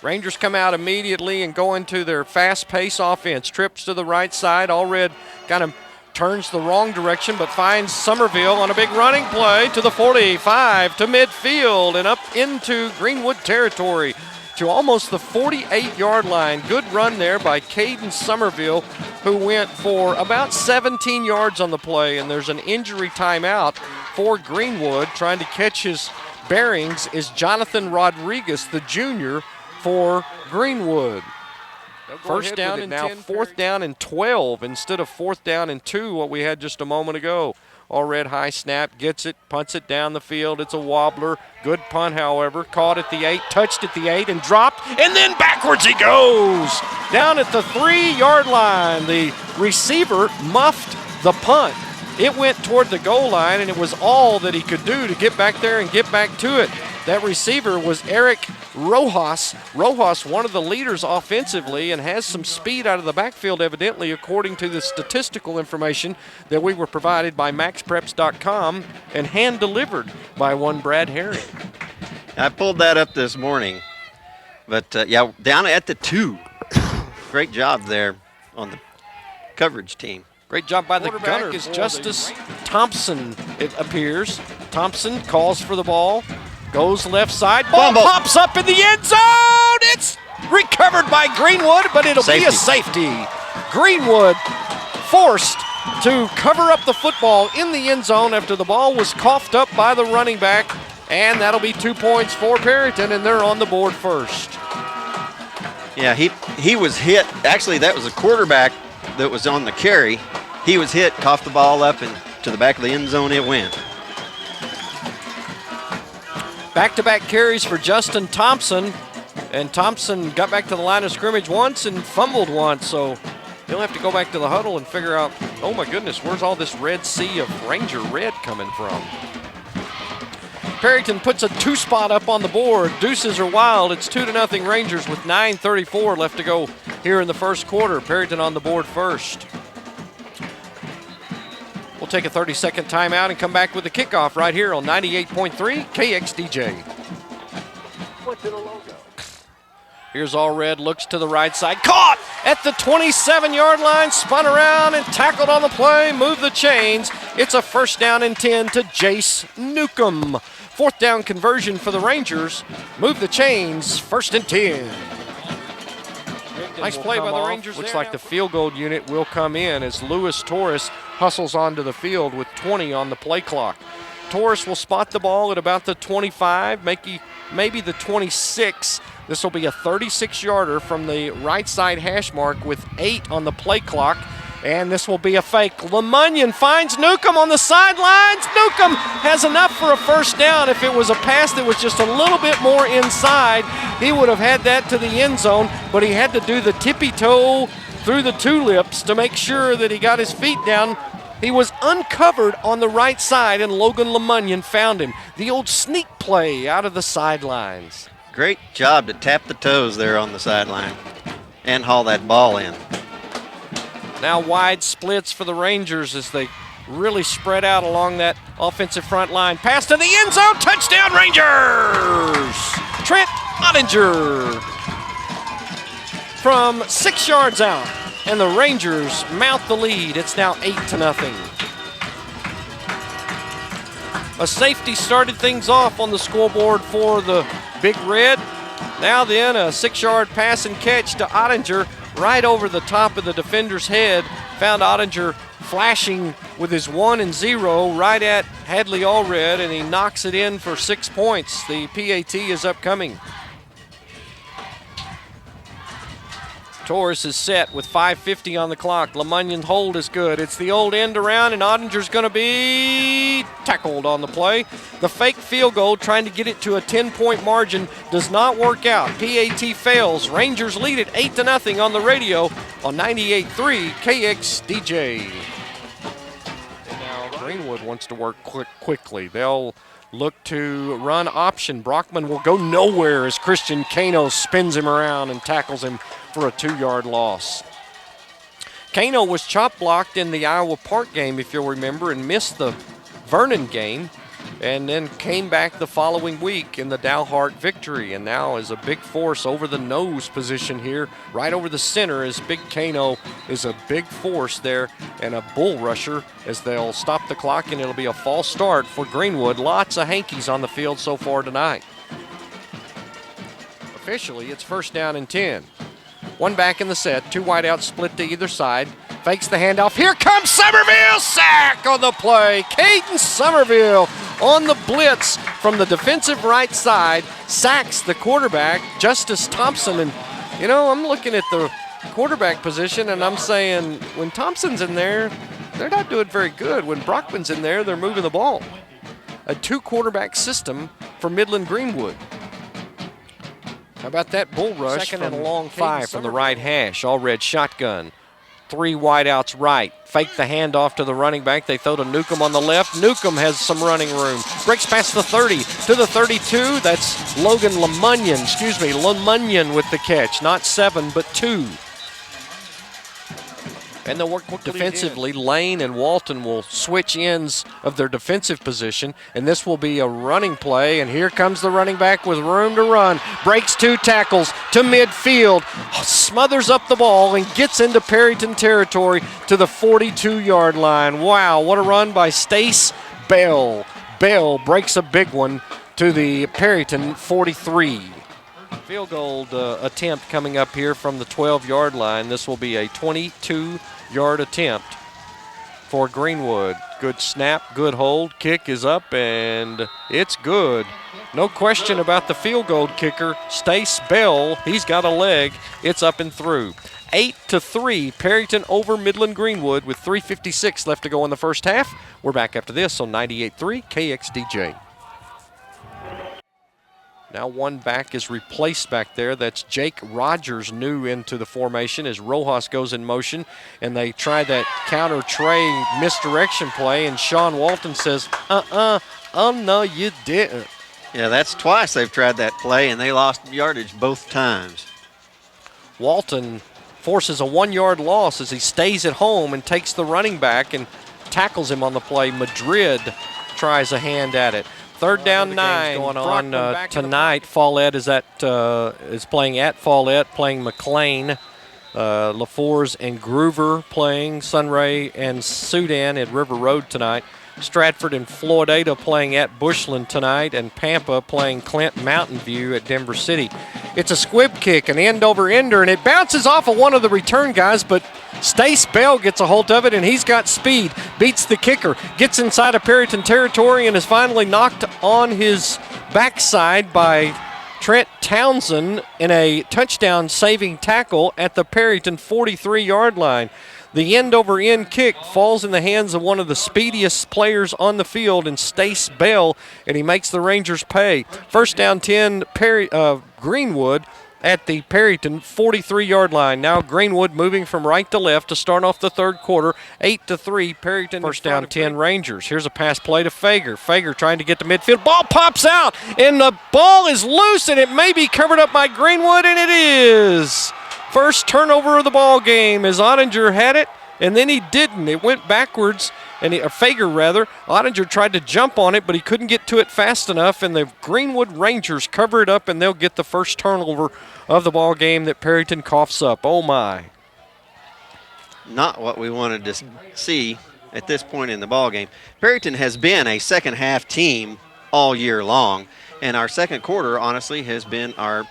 Rangers come out immediately and go into their fast-paced offense. Trips to the right side. Allred kind of turns the wrong direction but finds Somerville on a big running play to the 45, to midfield, and up into Greenwood territory to almost the 48-yard line. Good run there by Caden Somerville, who went for about 17 yards on the play, and there's an injury timeout for Greenwood. Trying to catch his bearings is Jonathan Rodriguez, the junior, for Greenwood. First down and now 10, fourth down and 12 instead of fourth down and 2, what we had just a moment ago. Allred high snap, gets it, punts it down the field. It's a wobbler. Good punt, however. Caught at the 8, touched at the 8, and dropped, and then backwards he goes. Down at the 3-yard line. The receiver muffed the punt. It went toward the goal line, and it was all that he could do to get back there and get back to it. That receiver was Eric Rojas. Rojas, one of the leaders offensively, and has some speed out of the backfield, evidently, according to the statistical information that we were provided by MaxPreps.com and hand-delivered by one Brad Herring. I pulled that up this morning, but yeah, down at the 2. Great job there on the coverage team. Great job by the gunner. Is Justice Thompson, it appears. Thompson calls for the ball. Goes left side, ball pops up in the end zone. It's recovered by Greenwood, but it'll be a safety. Greenwood forced to cover up the football in the end zone after the ball was coughed up by the running back, and that'll be 2 points for Perryton, and they're on the board first. Yeah, he was hit. Actually, that was a quarterback that was on the carry. He was hit, coughed the ball up, and to the back of the end zone it went. Back-to-back carries for Justin Thompson, and Thompson got back to the line of scrimmage once and fumbled once, so he'll have to go back to the huddle and figure out, oh my goodness, where's all this red sea of Ranger red coming from? Perryton puts a 2 spot up on the board. Deuces are wild. It's 2-0 Rangers with 9:34 left to go here in the first quarter. Perryton on the board first. We'll take a 30-second timeout and come back with the kickoff right here on 98.3 KXDJ. What's in the logo? Here's Allred, looks to the right side. Caught at the 27-yard line, spun around and tackled on the play, moved the chains. It's a first down and 10 to Jace Newcomb. Fourth down conversion for the Rangers. Move the chains, first and 10. Nice play by the Rangers. Looks like the field goal unit will come in as Luis Torres hustles onto the field with 20 on the play clock. Torres will spot the ball at about the 25, maybe the 26. This will be a 36-yarder from the right side hash mark with 8 on the play clock. And this will be a fake. LeMunyon finds Newcomb on the sidelines. Newcomb has enough for a first down. If it was a pass that was just a little bit more inside, he would have had that to the end zone, but he had to do the tippy toe through the tulips to make sure that he got his feet down. He was uncovered on the right side, and Logan LeMunyon found him. The old sneak play out of the sidelines. Great job to tap the toes there on the sideline and haul that ball in. Now wide splits for the Rangers as they really spread out along that offensive front line. Pass to the end zone, touchdown Rangers! Trent Ottinger from 6 yards out, and the Rangers mount the lead. It's now 8-0. A safety started things off on the scoreboard for the Big Red. Now then, a 6-yard pass and catch to Ottinger right over the top of the defender's head. Found Ottinger flashing with his 1 and 0 right at Hadley Allred, and he knocks it in for 6 points. The PAT is upcoming. Torres is set with 5:50 on the clock. LeMunyon's hold is good. It's the old end around, and Ottinger's going to be tackled on the play. The fake field goal, trying to get it to a 10-point margin, does not work out. PAT fails. Rangers lead it 8-0 on the radio on 98.3 KXDJ. And now Greenwood wants to work quickly. They'll look to run option. Brockman will go nowhere as Christian Kano spins him around and tackles him for a 2-yard loss. Kano was chop blocked in the Iowa Park game, if you'll remember, and missed the Vernon game. and then came back the following week in the Dalhart victory, and now is a big force over the nose position here, right over the center, as Big Kano is a big force there and a bull rusher as they'll stop the clock, and it'll be a false start for Greenwood. Lots of Hankies on the field so far tonight. Officially, it's 1st down and 10. One back in the set, 2 wideouts split to either side. Fakes the handoff. Here comes Somerville. Sack on the play. Caden Somerville on the blitz from the defensive right side. Sacks the quarterback, Justice Thompson. And, you know, I'm looking at the quarterback position, and I'm saying when Thompson's in there, they're not doing very good. When Brockman's in there, they're moving the ball. A 2-quarterback system for Midland Greenwood. How about that bull rush? Second and a long 5 from the right hash. All red shotgun. 3 wideouts right. Fake the handoff to the running back. They throw to Newcomb on the left. Newcomb has some running room. Breaks past the 30 to the 32. That's Logan Lemunyon with the catch. Not 7, but 2. And they'll work defensively. Lane and Walton will switch ends of their defensive position, and this will be a running play. And here comes the running back with room to run. Breaks 2 tackles to midfield, smothers up the ball, and gets into Perryton territory to the 42-yard line. Wow, what a run by Stace Bell. Bell breaks a big one to the Perryton 43. Field goal attempt coming up here from the 12-yard line. This will be a 22-yard attempt for Greenwood. Good snap, good hold. Kick is up, and it's good. No question about the field goal kicker, Stace Bell. He's got a leg. It's up and through. 8-3, Perryton over Midland Greenwood with 3:56 left to go in the first half. We're back after this on 98.3 KXDJ. Now one back is replaced back there. That's Jake Rogers, new into the formation as Rojas goes in motion, and they try that counter Trey misdirection play, and Sean Walton says, oh no, you didn't. Yeah, that's twice they've tried that play, and they lost yardage both times. Walton forces a 1-yard loss as he stays at home and takes the running back and tackles him on the play. Madrid tries a hand at it. 3rd down 9 going on tonight. Follett is playing at Follett, playing McLean. LaFours and Groover playing Sunray and Sudan at River Road tonight. Stratford and Floydada playing at Bushland tonight, and Pampa playing Clint Mountain View at Denver City. It's a squib kick, an end-over-ender, and it bounces off of one of the return guys, but Stace Bell gets a hold of it, and he's got speed, beats the kicker, gets inside of Perryton territory, and is finally knocked on his backside by Trent Townsend in a touchdown-saving tackle at the Perryton 43-yard line. The end-over-end kick falls in the hands of one of the speediest players on the field, and Stace Bell, and he makes the Rangers pay. 1st down 10, Greenwood at the Perryton 43-yard line. Now Greenwood moving from right to left to start off the 3rd quarter. 8-3, Perryton. 1st down 10, Rangers. Here's a pass play to Fager. Fager trying to get to midfield. Ball pops out, and the ball is loose, and it may be covered up by Greenwood, and it is. First turnover of the ball game as Ottinger had it, and then he didn't. It went backwards, and Fager rather. Ottinger tried to jump on it, but he couldn't get to it fast enough, and the Greenwood Rangers cover it up, and they'll get the first turnover of the ball game that Perryton coughs up. Oh my. Not what we wanted to see at this point in the ball game. Perryton has been a second half team all year long, and our second quarter honestly has been our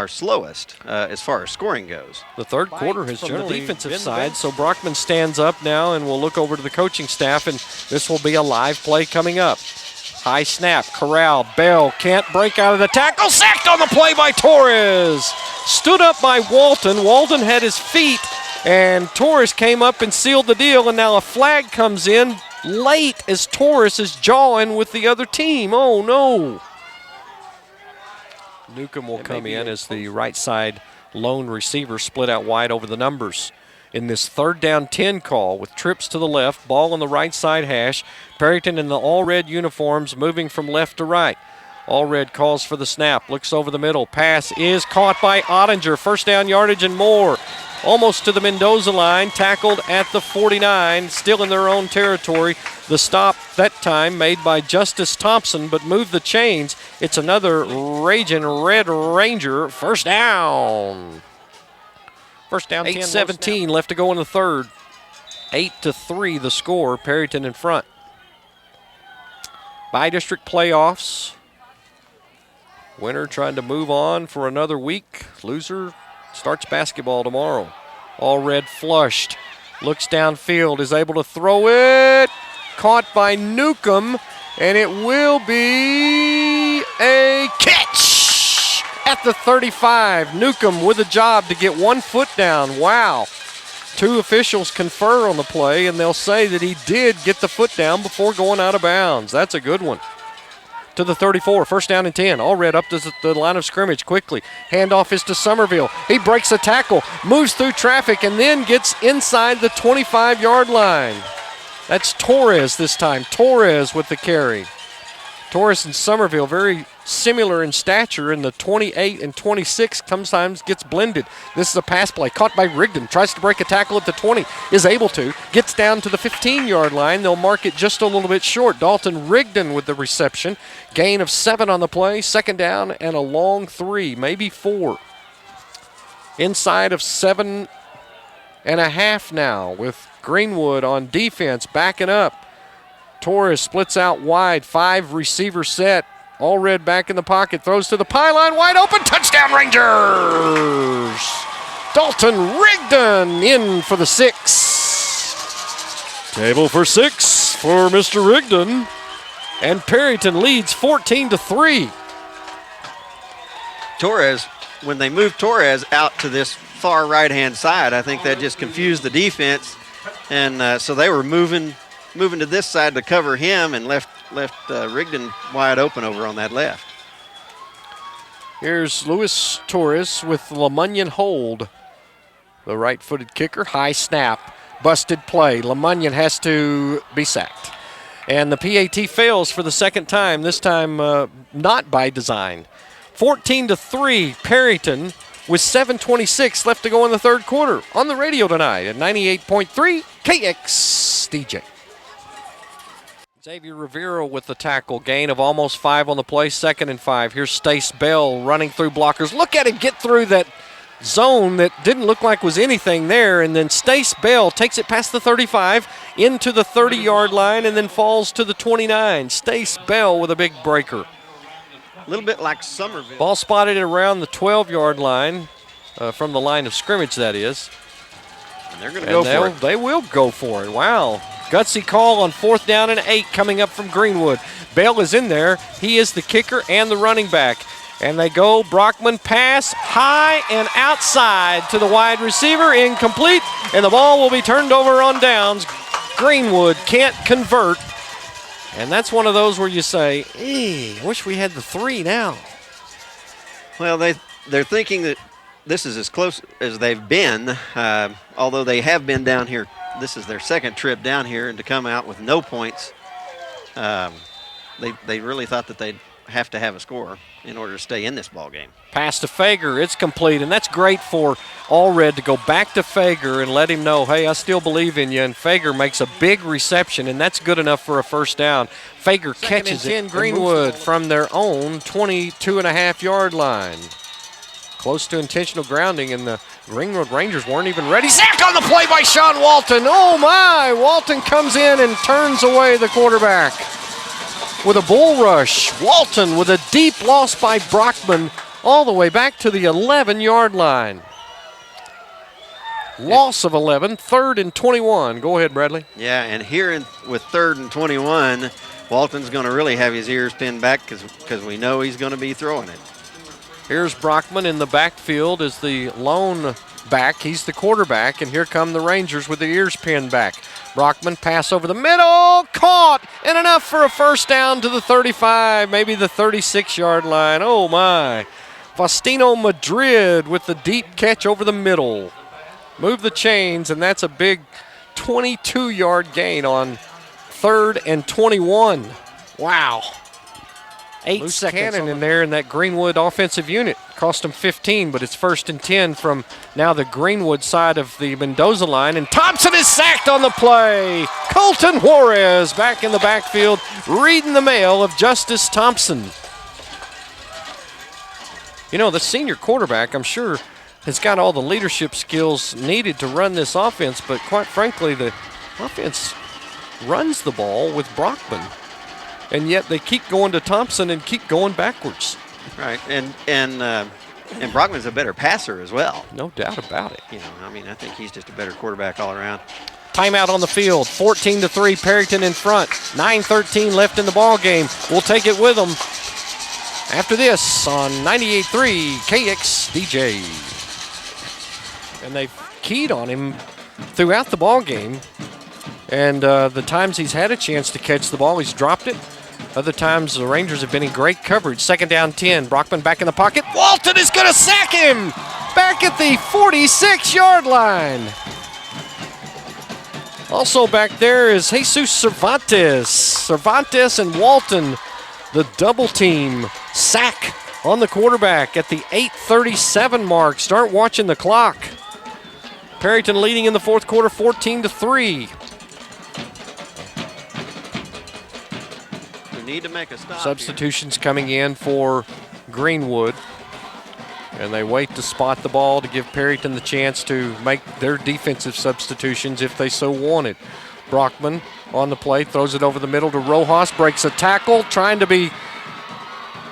slowest as far as scoring goes. The 3rd quarter has generally the defensive side, so Brockman stands up now and will look over to the coaching staff, and this will be a live play coming up. High snap, corral, Bell can't break out of the tackle, sacked on the play by Torres. Stood up by Walton. Walton had his feet, and Torres came up and sealed the deal, and now a flag comes in late as Torres is jawing with the other team. Oh no. Newcomb will come in as the right side lone receiver, split out wide over the numbers. In this 3rd down 10 call with trips to the left, ball on the right side hash. Perryton in the all-red uniforms moving from left to right. All-red calls for the snap, looks over the middle. Pass is caught by Ottinger. 1st down yardage and more. almost to the Mendoza line, tackled at the 49, still in their own territory. The stop that time made by Justice Thompson, but moved the chains. It's another raging Red Ranger first down. First down, 8:17 left to go in the third. 8-3 the score, Perryton in front. By-district playoffs. Winner trying to move on for another week. Loser starts basketball tomorrow. All red flushed. Looks downfield, is able to throw it. Caught by Newcomb, and it will be a catch at the 35. Newcomb with a job to get 1 foot down. Wow. 2 officials confer on the play, and they'll say that he did get the foot down before going out of bounds. That's a good one. To the 34, first down and 10. All red up to the line of scrimmage quickly. Handoff is to Somerville. He breaks a tackle, moves through traffic, and then gets inside the 25-yard line. That's Torres this time. Torres with the carry. Torres and Somerville very similar in stature, and the 28 and 26 sometimes gets blended. This is a pass play caught by Rigdon. Tries to break a tackle at the 20. Is able to. Gets down to the 15-yard line. They'll mark it just a little bit short. Dalton Rigdon with the reception. Gain of 7 on the play. Second down and a long 3, maybe 4. Inside of 7.5 now with Greenwood on defense backing up. Torres splits out wide. 5 receiver set. All red back in the pocket. Throws to the pylon. Wide open. Touchdown Rangers. Dalton Rigdon in for the 6. Table for 6 for Mr. Rigdon. And Perryton leads 14-3. Torres, when they moved Torres out to this far right-hand side, I think that just confused the defense. And so they were moving to this side to cover him and left Rigdon wide open over on that left. Here's Luis Torres with Lamunyon hold. The right-footed kicker, high snap, busted play. Lamunyon has to be sacked. And the PAT fails for the second time, this time not by design. 14-3, Perryton with 7:26 left to go in the third quarter. On the radio tonight at 98.3 KXDJ. Xavier Rivera with the tackle. Gain of almost 5 on the play. 2nd and 5. Here's Stace Bell running through blockers. Look at him get through that zone that didn't look like was anything there. And then Stace Bell takes it past the 35 into the 30-yard line and then falls to the 29. Stace Bell with a big breaker. A little bit like Somerville. Ball spotted around the 12-yard line, from the line of scrimmage, that is. And they're going to go for it. They will go for it. Wow. Gutsy call on 4th down and 8 coming up from Greenwood. Bell is in there. He is the kicker and the running back. And they go. Brockman pass high and outside to the wide receiver. Incomplete. And the ball will be turned over on downs. Greenwood can't convert. And that's one of those where you say, I wish we had the 3 now. Well, they're thinking that this is as close as they've been, although they have been down here. This is their second trip down here, and to come out with no points, they really thought that they'd have to have a score in order to stay in this ball game. Pass to Fager, it's complete, and that's great for Allred to go back to Fager and let him know, hey, I still believe in you, and Fager makes a big reception, and that's good enough for a first down. Fager catches it in Greenwood from their own 22.5-yard line. Close to intentional grounding, and the Greenwood Rangers weren't even ready. Sack on the play by Sean Walton. Oh, my. Walton comes in and turns away the quarterback with a bull rush. Walton with a deep loss by Brockman all the way back to the 11-yard line. Loss of 11, 3rd and 21. Go ahead, Bradley. Yeah, and here with 3rd and 21, Walton's going to really have his ears pinned back because we know he's going to be throwing it. Here's Brockman in the backfield as the lone back. He's the quarterback, and here come the Rangers with their ears pinned back. Brockman pass over the middle, caught, and enough for a first down to the 35, maybe the 36-yard line. Oh, my. Faustino Madrid with the deep catch over the middle. Move the chains, and that's a big 22-yard gain on 3rd and 21. Wow. 8 Loose seconds cannon in there in that Greenwood offensive unit. Cost them 15, but it's 1st and 10 from now the Greenwood side of the Mendoza line. And Thompson is sacked on the play. Colton Juarez back in the backfield, reading the mail of Justice Thompson. You know, the senior quarterback, I'm sure, has got all the leadership skills needed to run this offense, but quite frankly, the offense runs the ball with Brockman. And yet they keep going to Thompson and keep going backwards. Right, and Brockman's a better passer as well. No doubt about it. You know, I mean, I think he's just a better quarterback all around. Timeout on the field, 14-3, Perryton in front. 9:13 left in the ball game. We'll take it with them after this on 98.3 KXDJ. And they've keyed on him throughout the ball game. And the times he's had a chance to catch the ball, he's dropped it. Other times the Rangers have been in great coverage. 2nd down 10. Brockman back in the pocket. Walton is going to sack him back at the 46-yard line. Also back there is Jesus Cervantes. Cervantes and Walton, the double team sack on the quarterback at the 8:37 mark. Start watching the clock. Perryton leading in the 4th quarter, 14-3. Need to make a stop. Substitutions coming in for Greenwood. And they wait to spot the ball to give Perryton the chance to make their defensive substitutions if they so wanted. Brockman on the play, throws it over the middle to Rojas, breaks a tackle, trying to be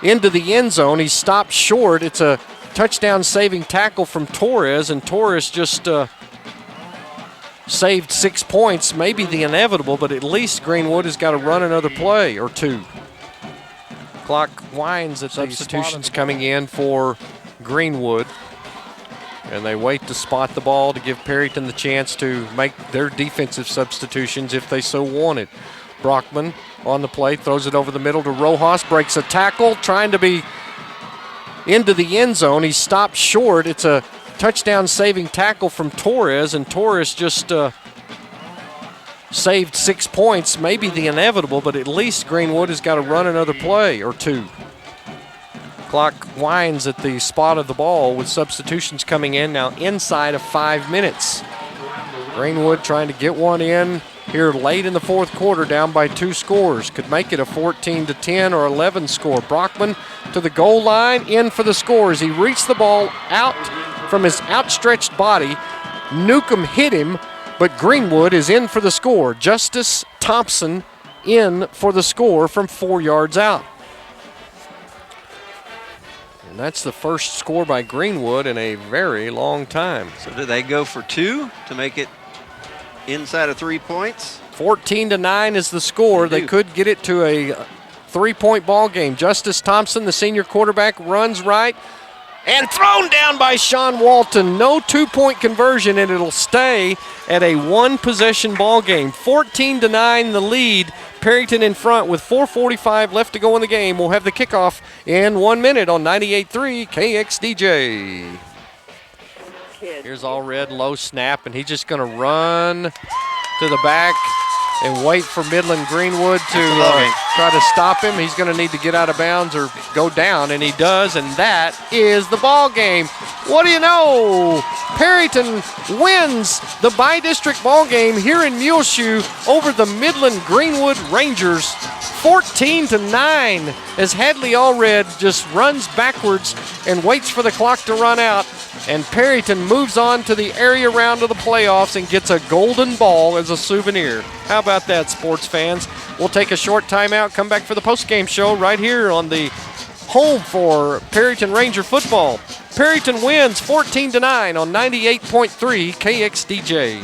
into the end zone. He's stopped short. It's a touchdown-saving tackle from Torres, and Torres just saved 6 points, maybe the inevitable, but at least Greenwood has got to run another play or two. Clock winds at substitutions coming in for Greenwood. And they wait to spot the ball to give Perryton the chance to make their defensive substitutions if they so wanted. Brockman on the play, throws it over the middle to Rojas, breaks a tackle, trying to be into the end zone. He's stopped short. It's a touchdown-saving tackle from Torres, and Torres just saved 6 points, maybe the inevitable, but at least Greenwood has got to run another play or two. Clock winds at the spot of the ball with substitutions coming in now inside of 5 minutes. Greenwood trying to get one in here late in the 4th quarter, down by 2 scores. Could make it a 14-10 or 11 score. Brockman to the goal line, in for the score as he reached the ball out from his outstretched body. Newcomb hit him, but Greenwood is in for the score. Justice Thompson in for the score from 4 yards out. And that's the first score by Greenwood in a very long time. So do they go for 2 to make it inside of 3 points? 14-9 is the score. They could get it to a 3-point ball game. Justice Thompson, the senior quarterback, runs right and thrown down by Sean Walton. No 2-point conversion, and it'll stay at a 1-possession ball game. 14-9 the lead. Perryton in front with 4:45 left to go in the game. We'll have the kickoff in 1 minute on 98.3 KXDJ. Here's all red, low snap, and he's just going to run to the back and wait for Midland Greenwood to try to stop him. He's going to need to get out of bounds or go down, and he does, and that is the ball game. What do you know? Perryton wins the bi-district ball game here in Muleshoe over the Midland Greenwood Rangers, 14-9, as Hadley Allred just runs backwards and waits for the clock to run out. And Perryton moves on to the area round of the playoffs and gets a golden ball as a souvenir. How about that, sports fans? We'll take a short timeout, come back for the postgame show right here on the home for Perryton Ranger football. Perryton wins 14-9 on 98.3 KXDJ.